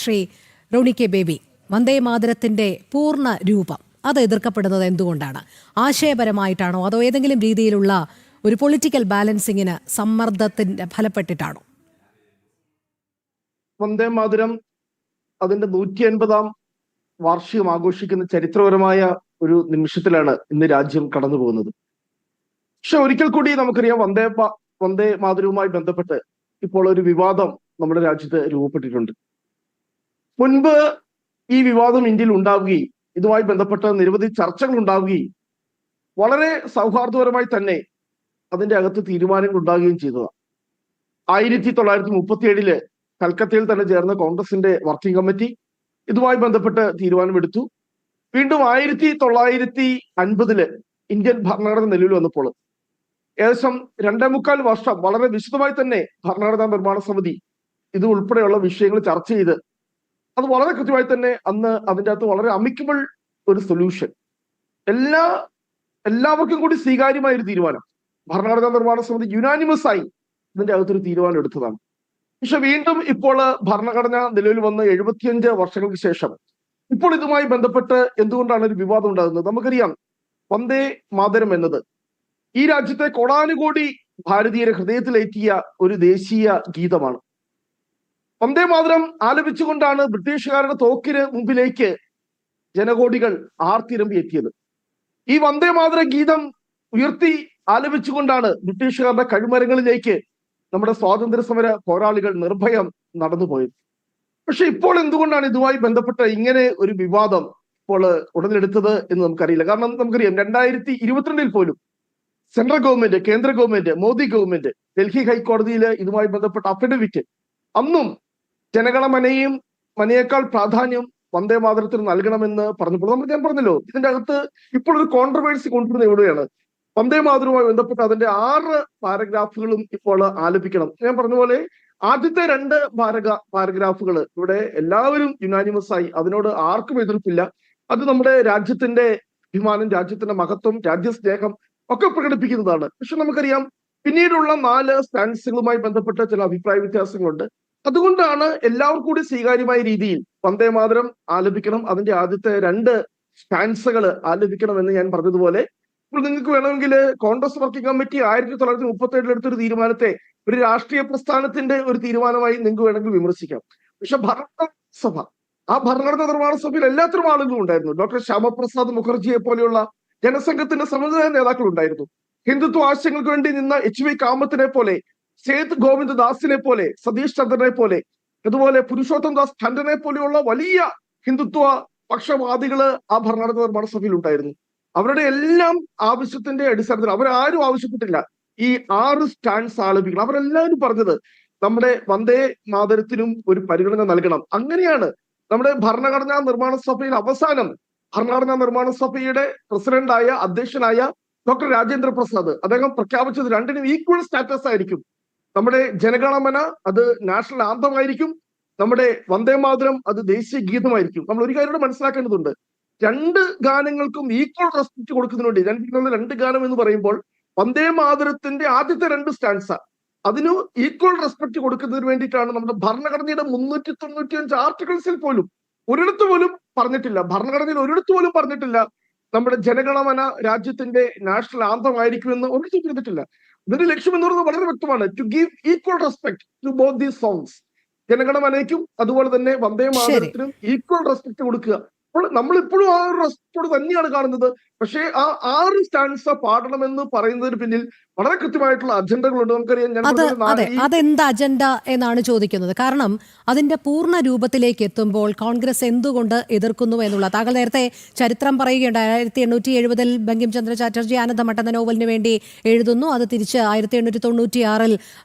Shri Roni K baby, വന്ദേ മാതരത്തിന്റെ പൂർണ്ണ രൂപം അത് എതിർക്കപ്പെടുന്നത് എന്തുകൊണ്ടാണ്? ആശയപരമായിട്ടാണോ അതോ ഏതെങ്കിലും രീതിയിലുള്ള ഒരു പൊളിറ്റിക്കൽ ബാലൻസിങ്ങിന് സമ്മർദ്ദത്തിന്റെ ഫലപ്പെട്ടിട്ടാണോ? വന്ദേ മാതരം അതിന്റെ 150-ാം വാർഷികം ആഘോഷിക്കുന്ന ചരിത്രപരമായ ഒരു നിമിഷത്തിലാണ് ഇന്ന് രാജ്യം കടന്നു പോകുന്നത്. പക്ഷെ ഒരിക്കൽ കൂടി നമുക്കറിയാം, വന്ദേ മാതരവുമായി ബന്ധപ്പെട്ട് ഇപ്പോൾ ഒരു വിവാദം നമ്മുടെ രാജ്യത്ത് രൂപപ്പെട്ടിട്ടുണ്ട്. മുൻപ് ഈ വിവാദം ഇന്ത്യയിൽ ഉണ്ടാവുകയും ഇതുമായി ബന്ധപ്പെട്ട് നിരവധി ചർച്ചകൾ ഉണ്ടാവുകയും വളരെ സൗഹാർദ്ദപരമായി തന്നെ അതിന്റെ അകത്ത് തീരുമാനങ്ങൾ ഉണ്ടാവുകയും ചെയ്തതാണ്. 1937 കൽക്കത്തയിൽ തന്നെ ചേർന്ന കോൺഗ്രസിന്റെ വർക്കിംഗ് കമ്മിറ്റി ഇതുമായി ബന്ധപ്പെട്ട് തീരുമാനമെടുത്തു. വീണ്ടും 1950 ഇന്ത്യൻ ഭരണഘടന നിലവിൽ വന്നപ്പോൾ ഏകദേശം 2.25 വർഷം വളരെ വിശദമായി തന്നെ ഭരണഘടനാ നിർമ്മാണ സമിതി ഇത് ഉൾപ്പെടെയുള്ള വിഷയങ്ങൾ ചർച്ച ചെയ്ത് അത് വളരെ കൃത്യമായി തന്നെ അന്ന് അതിൻ്റെ അകത്ത് വളരെ അമിക്കബിൾ ഒരു സൊല്യൂഷൻ, എല്ലാവർക്കും കൂടി സ്വീകാര്യമായ ഒരു തീരുമാനം ഭരണഘടനാ നിർമ്മാണ സമിതി യുനാനിമസ് ആയി ഇതിന്റെ അകത്തൊരു തീരുമാനം എടുത്തതാണ്. പക്ഷെ വീണ്ടും ഇപ്പോൾ ഭരണഘടന നിലവിൽ വന്ന് 75 വർഷങ്ങൾക്ക് ശേഷം ഇപ്പോൾ ഇതുമായി ബന്ധപ്പെട്ട് എന്തുകൊണ്ടാണ് ഒരു വിവാദം ഉണ്ടാകുന്നത്? നമുക്കറിയാം, വന്ദേ മാതരം എന്നത് ഈ രാജ്യത്തെ കോടാനുകോടി ഭാരതീയരെ ഹൃദയത്തിലേറ്റിയ ഒരു ദേശീയ ഗീതമാണ്. വന്ദേ മാതരം ആലപിച്ചുകൊണ്ടാണ് ബ്രിട്ടീഷുകാരുടെ തോക്കിന് മുമ്പിലേക്ക് ജനകോടികൾ ആർത്തിരമ്പി എത്തിയത്. ഈ വന്ദേ മാതര ഗീതം ഉയർത്തി ആലപിച്ചുകൊണ്ടാണ് ബ്രിട്ടീഷുകാരുടെ കഴുമരങ്ങളിലേക്ക് നമ്മുടെ സ്വാതന്ത്ര്യ സമര പോരാളികൾ നിർഭയം നടന്നുപോയത്. പക്ഷെ ഇപ്പോൾ എന്തുകൊണ്ടാണ് ഇതുമായി ബന്ധപ്പെട്ട് ഇങ്ങനെ ഒരു വിവാദം ഇപ്പോൾ ഉടലെടുത്തത് എന്ന് നമുക്കറിയില്ല. കാരണം നമുക്കറിയാം, 2022 പോലും സെൻട്രൽ ഗവൺമെന്റ്, കേന്ദ്ര ഗവൺമെന്റ്, മോദി ഗവൺമെന്റ് ഡൽഹി ഹൈക്കോടതിയിൽ ഇതുമായി ബന്ധപ്പെട്ട അഫിഡവിറ്റ് അന്നും മനയേക്കാൾ പ്രാധാന്യം വന്ദേ മാതരത്തിന് നൽകണമെന്ന് പറഞ്ഞപ്പോൾ ഞാൻ പറഞ്ഞല്ലോ, ഇതിന്റെ അകത്ത് ഇപ്പോൾ ഒരു കോൺട്രവേഴ്സി കൊണ്ടുവരുന്നത് എവിടെയാണ്? വന്ദേ മാതരവുമായി ബന്ധപ്പെട്ട് അതിന്റെ 6 പാരഗ്രാഫുകളും ഇപ്പോൾ ആലപിക്കണം. ഞാൻ പറഞ്ഞ പോലെ ആദ്യത്തെ 2 പാരഗ്രാഫുകൾ ഇവിടെ എല്ലാവരും യുനാനിമസ് ആയി, അതിനോട് ആർക്കും എതിർപ്പില്ല. അത് നമ്മുടെ രാജ്യത്തിന്റെ അഭിമാനം, രാജ്യത്തിന്റെ മഹത്വം, രാജ്യസ്നേഹം ഒക്കെ പ്രകടിപ്പിക്കുന്നതാണ്. പക്ഷെ നമുക്കറിയാം, പിന്നീടുള്ള 4 സ്റ്റാൻസുകളുമായി ബന്ധപ്പെട്ട ചില അഭിപ്രായ വ്യത്യാസങ്ങളുണ്ട്. അതുകൊണ്ടാണ് എല്ലാവർക്കും കൂടി സ്വീകാര്യമായ രീതിയിൽ വന്ദേ മാതരം ആലപിക്കണം, അതിന്റെ ആദ്യത്തെ 2 സ്റ്റാൻസുകൾ ആലപിക്കണം എന്ന് ഞാൻ പറഞ്ഞതുപോലെ. ഇപ്പോൾ നിങ്ങൾക്ക് വേണമെങ്കിൽ കോൺഗ്രസ് വർക്കിംഗ് കമ്മിറ്റി 1937 എടുത്തൊരു തീരുമാനത്തെ ഒരു രാഷ്ട്രീയ പ്രസ്ഥാനത്തിന്റെ ഒരു തീരുമാനമായി നിങ്ങൾക്ക് വേണമെങ്കിൽ വിമർശിക്കാം. പക്ഷെ ആ ഭരണഘടനാ നിർമ്മാണ സഭയിൽ എല്ലാത്തരം ആളുകളും ഉണ്ടായിരുന്നു. ഡോക്ടർ ശ്യാമപ്രസാദ് മുഖർജിയെ പോലെയുള്ള ജനസംഘത്തിന്റെ സമുദായ നേതാക്കൾ ഉണ്ടായിരുന്നു. ഹിന്ദുത്വ ആശയങ്ങൾക്ക് വേണ്ടി നിന്ന HV കാമത്തിനെ പോലെ, സേത് ഗോവിന്ദ് ദാസിനെ പോലെ, സതീഷ് ചന്ദ്രനെ പോലെ, അതുപോലെ പുരുഷോത്തം ദാസ് ടണ്ടനെ പോലെയുള്ള വലിയ ഹിന്ദുത്വ പക്ഷവാദികള് ആ ഭരണഘടനാ നിർമ്മാണ സഭയിൽ ഉണ്ടായിരുന്നു. അവരുടെ എല്ലാം ആവശ്യത്തിന്റെ അടിസ്ഥാനത്തിൽ അവരാരും ആവശ്യപ്പെട്ടില്ല ഈ 6 സ്റ്റാൻസ് ആലപിക്കണം. അവരെല്ലാവരും പറഞ്ഞത് നമ്മുടെ വന്ദേ മാതരത്തിനും ഒരു പരിഗണന നൽകണം. അങ്ങനെയാണ് നമ്മുടെ ഭരണഘടനാ നിർമ്മാണ സഭയിൽ അവസാനം ഭരണഘടനാ നിർമ്മാണ സഭയുടെ പ്രസിഡന്റായ, അധ്യക്ഷനായ ഡോക്ടർ രാജേന്ദ്ര പ്രസാദ് അദ്ദേഹം പ്രഖ്യാപിച്ചത് 2നും ഈക്വൽ സ്റ്റാറ്റസ് ആയിരിക്കും. നമ്മുടെ ജനഗണമന അത് നാഷണൽ ആന്തമായിരിക്കും, നമ്മുടെ വന്ദേ മാതരം അത് ദേശീയ ഗീതമായിരിക്കും. നമ്മൾ ഒരു കാര്യം മനസ്സിലാക്കേണ്ടതുണ്ട്, 2 ഗാനങ്ങൾക്കും ഈക്വൽ റെസ്പെക്ട് കൊടുക്കുന്നതിന് വേണ്ടി 2 ഗാനം എന്ന് പറയുമ്പോൾ വന്ദേ മാതരത്തിന്റെ ആദ്യത്തെ 2 സ്റ്റാൻസ അതിന് ഈക്വൽ റെസ്പെക്ട് കൊടുക്കുന്നതിന് വേണ്ടിയിട്ടാണ് നമ്മുടെ ഭരണഘടനയുടെ 395 ആർട്ടിക്കിൾസിൽ പോലും ഒരിടത്ത് പോലും പറഞ്ഞിട്ടില്ല, ഭരണഘടനയിൽ ഒരിടത്ത് പോലും പറഞ്ഞിട്ടില്ല നമ്മുടെ ജനഗണമന രാജ്യത്തിന്റെ നാഷണൽ ആന്തമായിരിക്കുമെന്ന് ഒരിടത്തും ചെയ്തിട്ടില്ല. ഇതിന്റെ ലക്ഷ്യം എന്ന് പറയുന്നത് വളരെ വ്യക്തമാണ്, to give equal respect to both these songs. ജനഗണമനയ്ക്കും അതുപോലെ തന്നെ വന്ദേ മാതരത്തിനും ഈക്വൽ റെസ്പെക്ട് കൊടുക്കുക. അപ്പോൾ നമ്മളിപ്പോഴും ആ ഒരു റെസ്പെക്ടോട് തന്നെയാണ് കാണുന്നത്. പക്ഷേ ആ 6 സ്റ്റാൻസ പാടണമെന്ന് പറയുന്നതിന് പിന്നിൽ വളരെ കൃത്യമായിട്ടുള്ള അജണ്ടകളുണ്ട്. നമുക്കറിയാം, അതെന്ത് അജണ്ട എന്നാണ് ചോദിക്കുന്നത്. കാരണം അതിന്റെ പൂർണ്ണ രൂപത്തിലേക്ക് എത്തുമ്പോൾ കോൺഗ്രസ് എന്തുകൊണ്ട് എതിർക്കുന്നു എന്നുള്ള താങ്കൾ നേരത്തെ ചരിത്രം പറയുകയുണ്ട്. 1870 ബങ്കിം ചന്ദ്ര ചാറ്റർജി ആനന്ദമഠ എന്ന നോവലിന് വേണ്ടി എഴുതുന്നു. അത് തിരിച്ച് 1896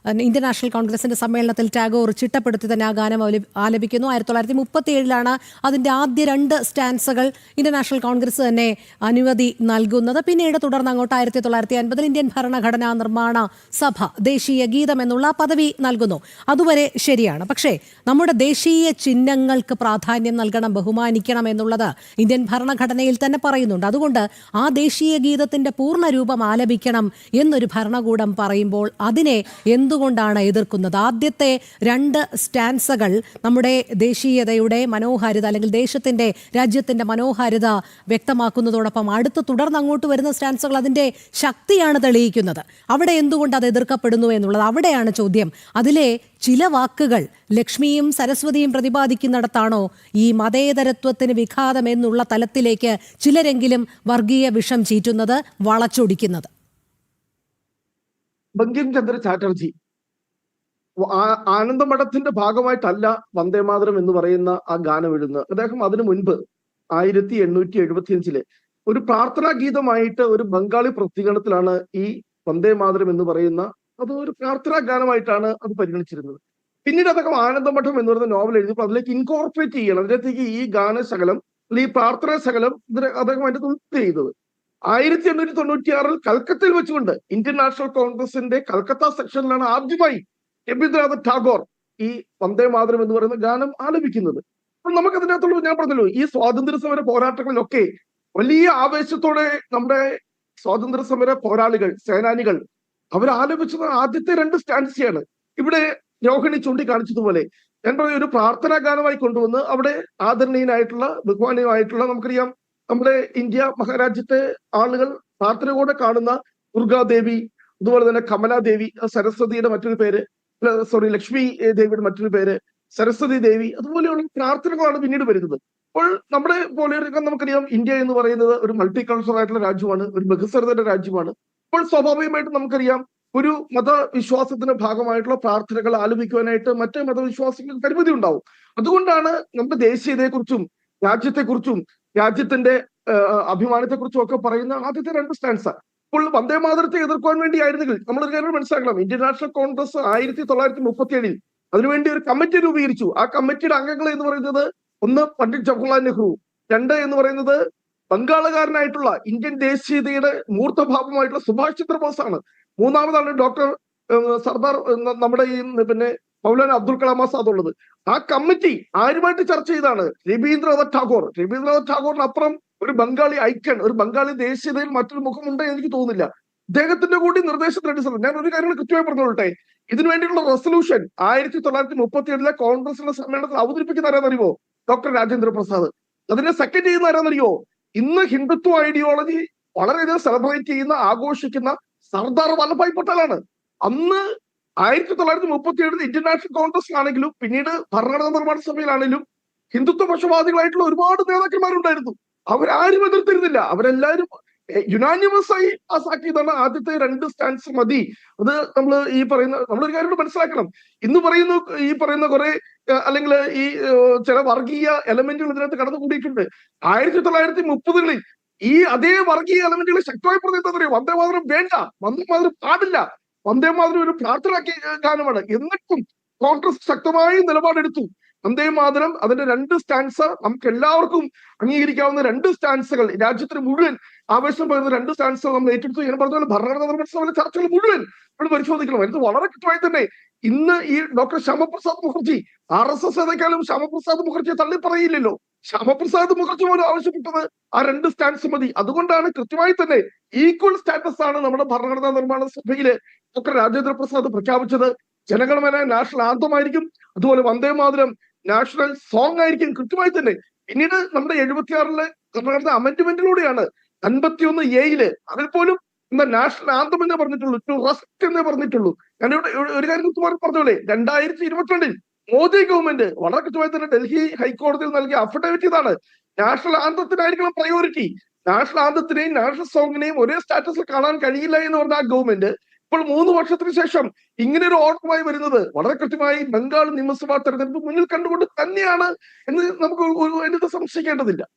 ഇന്ത്യൻ നാഷണൽ കോൺഗ്രസിന്റെ സമ്മേളനത്തിൽ ടാഗോർ ചിട്ടപ്പെടുത്തി തന്നെ ആ ഗാനം ആലപിക്കുന്നു. 1937 അതിന്റെ ആദ്യ 2 സ്റ്റാൻസുകൾ ഇന്ത്യൻ നാഷണൽ കോൺഗ്രസ് തന്നെ അനുമതി നൽകുന്നത്. പിന്നീട് തുടർന്ന് അങ്ങോട്ട് 1950 ഇന്ത്യൻ ഭരണഘടന ഭരണഘടനാ നിർമ്മാണ സഭ ദേശീയ ഗീതം എന്നുള്ള പദവി നൽകുന്നു. അതുവരെ ശരിയാണ്. പക്ഷേ നമ്മുടെ ദേശീയ ചിഹ്നങ്ങൾക്ക് പ്രാധാന്യം നൽകണം, ബഹുമാനിക്കണം എന്നുള്ളത് ഇന്ത്യൻ ഭരണഘടനയിൽ തന്നെ പറയുന്നുണ്ട്. അതുകൊണ്ട് ആ ദേശീയ ഗീതത്തിന്റെ പൂർണ്ണ രൂപം ആലപിക്കണം എന്നൊരു ഭരണകൂടം പറയുമ്പോൾ അതിനെ എന്തുകൊണ്ടാണ് എതിർക്കുന്നത്? ആദ്യത്തെ 2 സ്റ്റാൻസകൾ നമ്മുടെ ദേശീയതയുടെ മനോഹാരിത അല്ലെങ്കിൽ രാജ്യത്തിന്റെ മനോഹാരിത വ്യക്തമാക്കുന്നതോടൊപ്പം അടുത്ത് തുടർന്ന് അങ്ങോട്ട് വരുന്ന സ്റ്റാൻസുകൾ അതിന്റെ ശക്തിയാണ് തെളിയിക്കുന്നത്. അവിടെ എന്തുകൊണ്ട് അത് എതിർക്കപ്പെടുന്നു എന്നുള്ളത് അവിടെയാണ് ചോദ്യം. അതിലെ ചില വാക്കുകൾ ലക്ഷ്മിയും സരസ്വതിയും പ്രതിപാദിക്കുന്നിടത്താണോ ഈ മതേതരത്വത്തിന് വിഘാതം എന്നുള്ള തലത്തിലേക്ക് ചിലരെങ്കിലും വർഗീയ വിഷം ചീറ്റുന്നത്, വളച്ചൊടിക്കുന്നത്? ബങ്കിം ചന്ദ്ര ചാറ്റർജി ആനന്ദമഠത്തിന്റെ ഭാഗമായിട്ടല്ല വന്ദേമാതരം എന്ന് പറയുന്ന ആ ഗാനം എഴുതുന്നത്. അദ്ദേഹം അതിനു മുൻപ് 1875 ഒരു പ്രാർത്ഥനാ ഗീതമായിട്ട് ഒരു ബംഗാളി പ്രസിദ്ധീകരണത്തിലാണ് ഈ വന്ദേമാതരം എന്ന് പറയുന്ന അത് ഒരു പ്രാർത്ഥനാ ഗാനമായിട്ടാണ് അത് പരിഗണിച്ചിരുന്നത്. പിന്നീട് അദ്ദേഹം ആനന്ദമഠം എന്ന് പറയുന്ന നോവൽ എഴുതിയപ്പോൾ അതിലേക്ക് ഇൻകോർപ്പറേറ്റ് ചെയ്യണം, അതിനകത്തേക്ക് ഈ ഗാനശകലം അല്ലെങ്കിൽ ഈ പ്രാർത്ഥനാ ശകലം അദ്ദേഹം അതിന്റെ ഉൾപ്പെട്ട് ചെയ്തത്. 1896 കൽക്കത്തയിൽ വെച്ചുകൊണ്ട് ഇന്ത്യൻ നാഷണൽ കോൺഗ്രസിന്റെ കൽക്കത്ത സെക്ഷനിലാണ് ആദ്യമായി രവീന്ദ്രനാഥ് ടാഗോർ ഈ വന്ദേമാതരം എന്ന് പറയുന്ന ഗാനം ആലപിക്കുന്നത്. അപ്പൊ നമുക്ക് അതിനകത്തുള്ള ഞാൻ പറഞ്ഞല്ലോ, ഈ സ്വാതന്ത്ര്യ സമര പോരാട്ടങ്ങളിലൊക്കെ വലിയ ആവേശത്തോടെ നമ്മുടെ സ്വാതന്ത്ര്യ സമര പോരാളികൾ, സേനാനികൾ ആലപിച്ചത് ആദ്യത്തെ 2 സ്റ്റാൻസിയാണ്. ഇവിടെ രോഹിണി ചൂണ്ടിക്കാണിച്ചതുപോലെ ഞാൻ പറഞ്ഞ ഒരു പ്രാർത്ഥനാ ഗാനമായി കൊണ്ടുവന്ന് അവിടെ ആദരണീയനായിട്ടുള്ള ബഹുമാനീയമായിട്ടുള്ള നമുക്കറിയാം നമ്മുടെ ഇന്ത്യ മഹാരാജ്യത്തെ ആളുകൾ പ്രാർത്ഥനയോടെ കാണുന്ന ദുർഗാദേവി, അതുപോലെ തന്നെ കമലാദേവി, സരസ്വതിയുടെ മറ്റൊരു പേര്, ലക്ഷ്മി ദേവിയുടെ മറ്റൊരു പേര് സരസ്വതി ദേവി, അതുപോലെയുള്ള പ്രാർത്ഥനകളാണ് പിന്നീട് വരുന്നത്. അപ്പോൾ നമ്മുടെ പോലെ നമുക്കറിയാം ഇന്ത്യ എന്ന് പറയുന്നത് ഒരു മൾട്ടി കൾച്ചറൽ ആയിട്ടുള്ള രാജ്യമാണ്, ഒരു ബഹുസ്വരതയുടെ രാജ്യമാണ്. അപ്പോൾ സ്വാഭാവികമായിട്ടും നമുക്കറിയാം ഒരു മതവിശ്വാസത്തിന്റെ ഭാഗമായിട്ടുള്ള പ്രാർത്ഥനകൾ ആലപിക്കുവാനായിട്ട് മറ്റ് മതവിശ്വാസികൾക്ക് പരിമിതി ഉണ്ടാവും. അതുകൊണ്ടാണ് നമ്മുടെ ദേശീയതയെക്കുറിച്ചും രാജ്യത്തെക്കുറിച്ചും രാജ്യത്തിന്റെ അഭിമാനത്തെക്കുറിച്ചും ഒക്കെ പറയുന്ന ആദ്യത്തെ 2 സ്റ്റാൻസ. ഇപ്പോൾ വന്ദേമാതരത്തെ എതിർക്കുവാൻ വേണ്ടിയായിരുന്നെങ്കിൽ നമ്മളൊരു കാര്യം മനസ്സിലാക്കണം, ഇന്ത്യൻ നാഷണൽ കോൺഗ്രസ് 1937 അതിനുവേണ്ടി ഒരു കമ്മിറ്റി രൂപീകരിച്ചു. ആ കമ്മിറ്റിയുടെ അംഗങ്ങൾ എന്ന് പറയുന്നത് 1 പണ്ഡിറ്റ് ജവഹർലാൽ നെഹ്റു, 2 എന്ന് പറയുന്നത് ബംഗാളുകാരനായിട്ടുള്ള ഇന്ത്യൻ ദേശീയതയുടെ മൂർത്തഭാവമായിട്ടുള്ള സുഭാഷ് ചന്ദ്രബോസ് ആണ്, 3ാമതാണ് ഡോക്ടർ സർദാർ നമ്മുടെ ഈ മൗലാന അബ്ദുൽ കലാം ആസാദ് ഉള്ളത്. ആ കമ്മിറ്റി ആരുമായിട്ട് ചർച്ച ചെയ്താണ്? രവീന്ദ്രനാഥ് ടാഗോറിന് അപ്പുറം ഒരു ബംഗാളി ഐക്കൺ, ഒരു ബംഗാളി ദേശീയതയിൽ മറ്റൊരു മുഖമുണ്ട് എനിക്ക് തോന്നുന്നില്ല. അദ്ദേഹത്തിന്റെ കൂടി നിർദ്ദേശത്തിനനുസരിച്ച് ഞാൻ ഒരു കാര്യം കൃത്യമായി പറഞ്ഞോട്ടെ, ഇതിനു വേണ്ടിയുള്ള റെസൊല്യൂഷൻ 1937 കോൺഗ്രസിന്റെ സമ്മേളനത്തിൽ അവതരിപ്പിക്കുന്ന ആരാന്നറിയോ? ഡോക്ടർ രാജേന്ദ്ര പ്രസാദ്. അതിനെ സെക്കൻഡ് ചെയ്യുന്ന ആരാന്നറിയോ? ഇന്ന് ഹിന്ദുത്വ ഐഡിയോളജി വളരെയധികം സെലിബ്രേറ്റ് ചെയ്യുന്ന, ആഘോഷിക്കുന്ന സർദാർ വല്ലഭായ് പട്ടേലാണ്. അന്ന് 1937 ഇന്ത്യൻ നാഷണൽ കോൺഗ്രസിലാണെങ്കിലും പിന്നീട് ഭരണഘടനാ നിർമ്മാണ സഭയിലാണെങ്കിലും ഹിന്ദുത്വ പക്ഷപാതികളായിട്ടുള്ള ഒരുപാട് നേതാക്കന്മാരുണ്ടായിരുന്നു. അവരാരും എതിർത്തിരുന്നില്ല. അവരെല്ലാവരും യുനാനിമസ് ആയി പാസ്സാക്കിയതാണ് ആദ്യത്തെ 2 സ്റ്റാൻസ് മതി. അത് നമ്മളൊരു കാര്യം മനസ്സിലാക്കണം. ഇന്ന് പറയുന്ന കുറെ അല്ലെങ്കിൽ ഈ ചില വർഗീയ എലമെന്റുകൾ ഇതിനകത്ത് കടന്നുകൂടിയിട്ടുണ്ട്. 1930-കളിൽ ഈ അതേ വർഗീയ എലമെന്റുകൾ ശക്തമായി പറഞ്ഞിട്ട് വന്ദേമാതരം വേണ്ട, വന്ദേമാതരം പാടില്ല, വന്ദേമാതരം ഒരു പ്രാർത്ഥനാ ഗാനമാണ്. എന്നിട്ടും കോൺഗ്രസ് ശക്തമായി നിലപാടെടുത്തു. വന്ദേമാതരം അതിന്റെ 2 സ്റ്റാൻസ നമുക്ക് എല്ലാവർക്കും അംഗീകരിക്കാവുന്ന 2 സ്റ്റാൻസുകൾ, രാജ്യത്തിന് മുഴുവൻ ആവേശം പറയുന്ന 2 സ്റ്റാൻസുകൾ നമ്മൾ ഏറ്റെടുത്തു. ഞാൻ പറഞ്ഞ ഭരണഘടനാ നിർമ്മാണ സഭയിലെ ചർച്ചകൾ മുഴുവൻ നമ്മൾ പരിശോധിക്കണം. ഇത് വളരെ കൃത്യമായി തന്നെ ഇന്ന് ഈ ഡോക്ടർ ശ്യാമപ്രസാദ് മുഖർജി RSS ഏതെക്കാളും ശ്യാമപ്രസാദ് മുഖർജിയെ തള്ളി പറയില്ലല്ലോ. ശ്യാമപ്രസാദ് മുഖർജി പോലും ആവശ്യപ്പെട്ടത് ആ 2 സ്റ്റാൻസ് മതി. അതുകൊണ്ടാണ് കൃത്യമായി തന്നെ ഈക്വൽ സ്റ്റാറ്റസ് ആണ് നമ്മുടെ ഭരണഘടനാ നിർമ്മാണ സഭയില് ഡോക്ടർ രാജേന്ദ്ര പ്രസാദ് പ്രഖ്യാപിച്ചത്. ജനഗണമന നാഷണൽ ആന്തമായിരിക്കും, അതുപോലെ വന്ദേമാതരം നാഷണൽ സോങ് ആയിരിക്കും കൃത്യമായി തന്നെ. പിന്നീട് നമ്മുടെ 76 ഭരണഘടനാ അമെന്റ്മെന്റിലൂടെയാണ് 51A അതിൽ പോലും നാഷണൽ ആന്തം എന്നേ പറഞ്ഞിട്ടുള്ളൂ, ടു റെസ്റ്റ് എന്നേ പറഞ്ഞിട്ടുള്ളൂ. ഞാനിവിടെ ഒരു കാര്യം പറഞ്ഞോളെ, 2022 മോദി ഗവൺമെന്റ് വളരെ കൃത്യമായി തന്നെ ഡൽഹി ഹൈക്കോടതിയിൽ നൽകിയ അഫിഡവിറ്റ് ഇതാണ്, നാഷണൽ ആന്തത്തിനായിരിക്കണം പ്രയോറിറ്റി. നാഷണൽ ആന്തത്തിനെയും നാഷണൽ സോങ്ങിനെയും ഒരേ സ്റ്റാറ്റസിൽ കാണാൻ കഴിയില്ല എന്ന് പറഞ്ഞ ആ ഗവൺമെന്റ് ഇപ്പോൾ 3 വർഷത്തിന് ശേഷം ഇങ്ങനെ ഒരു ഓർഡറുമായി വരുന്നത് വളരെ കൃത്യമായി ബംഗാൾ നിയമസഭാ തെരഞ്ഞെടുപ്പ് മുന്നിൽ കണ്ടുകൊണ്ട് തന്നെയാണ് എന്ന് നമുക്ക് സംശയിക്കേണ്ടതില്ല.